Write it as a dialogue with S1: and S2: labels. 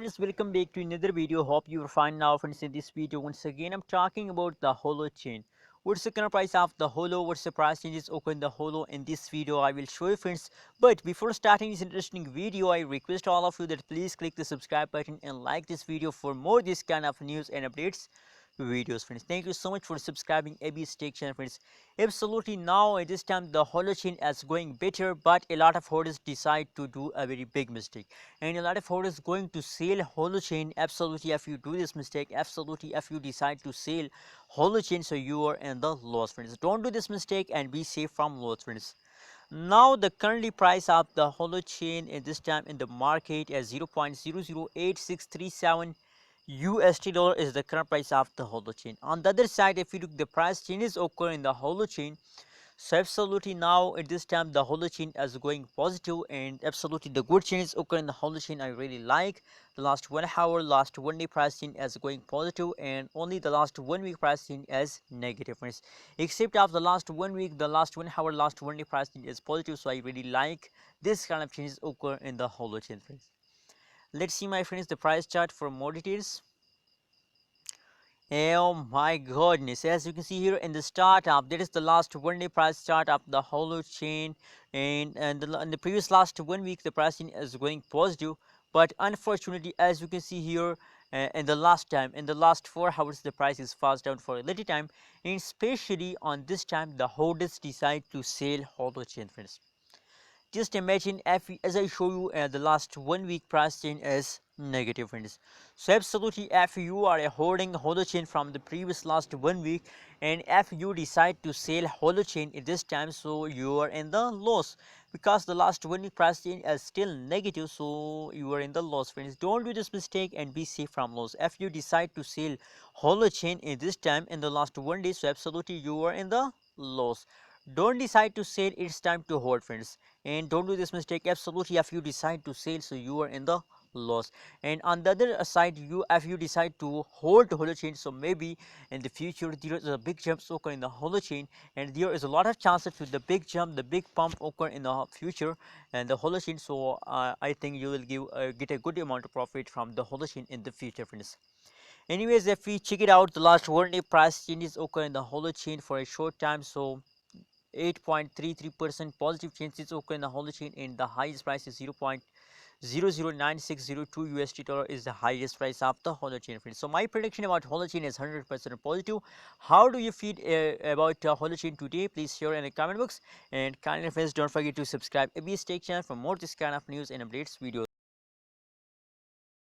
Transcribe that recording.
S1: friends, welcome back to another video. Hope you are fine now friends. In this video once again I'm talking about the Holochain. What's the current price of the Holo, what's the price changes occur in the Holo. In this video I will show you friends, but before starting this interesting video I request all of you that please click the subscribe button and like this video for more this kind of news and updates videos friends. Thank you so much for subscribing AB's Tech channel friends. Absolutely, now at this time the Holochain is going better, but a lot of holders decide to do a very big mistake, and a lot of holders going to sell Holochain. Absolutely, if you do this mistake, absolutely if you decide to sell Holochain, so you are in the loss friends. Don't do this mistake and be safe from loss friends. Now the currently price of the Holochain at this time in the market is 0.008637 USD dollar is the current price of the Holochain. On the other side, if you look the price changes occur in the Holochain, so absolutely now at this time the Holochain is going positive, and absolutely the good changes occur in the Holochain. I really like the last 1 hour, last 1 day price change is going positive, and only the last 1 week price change is negative friends. Except of the last 1 week, the last 1 hour, last 1 day price change is positive. So I really like this kind of changes occur in the Holochain friends. Let's see my friends the price chart for more details. Oh my goodness, as you can see here in the startup, that is the last 1 day price chart of the Holochain, and in the previous last 1 week the pricing is going positive, but unfortunately as you can see here, in the last 4 hours the price is fast down for a little time, and especially on this time the holders decide to sell Holochain friends. Just imagine if, as I show you, the last 1 week price change is negative friends. So absolutely if you are holding Holochain from the previous last 1 week, and if you decide to sell Holochain at this time, so you are in the loss, because the last 1 week price change is still negative, so you are in the loss friends. Don't do this mistake and be safe from loss. If you decide to sell Holochain at this time in the last 1 day, so absolutely you are in the loss. Don't decide to sell, it's time to hold friends, and don't do this mistake. Absolutely if you decide to sell, so you are in the loss. And on the other side, if you decide to hold the Holochain, so maybe in the future there is a big jump occur in the Holochain, and there is a lot of chances to the big jump, the big pump occur in the future and the Holochain. So I think you will get a good amount of profit from the Holochain in the future friends. Anyways, if we check it out, the last 1 day price changes occur in the Holochain for a short time. So 8.33% positive changes occur in the Holochain, and the highest price is 0.009602 USD dollar is the highest price of the Holochain friends. So my prediction about Holochain is 100% positive. How do you feel about Holochain today? Please share in the comment box, and kindly friends don't forget to subscribe ABS Tech channel for more this kind of news and updates videos.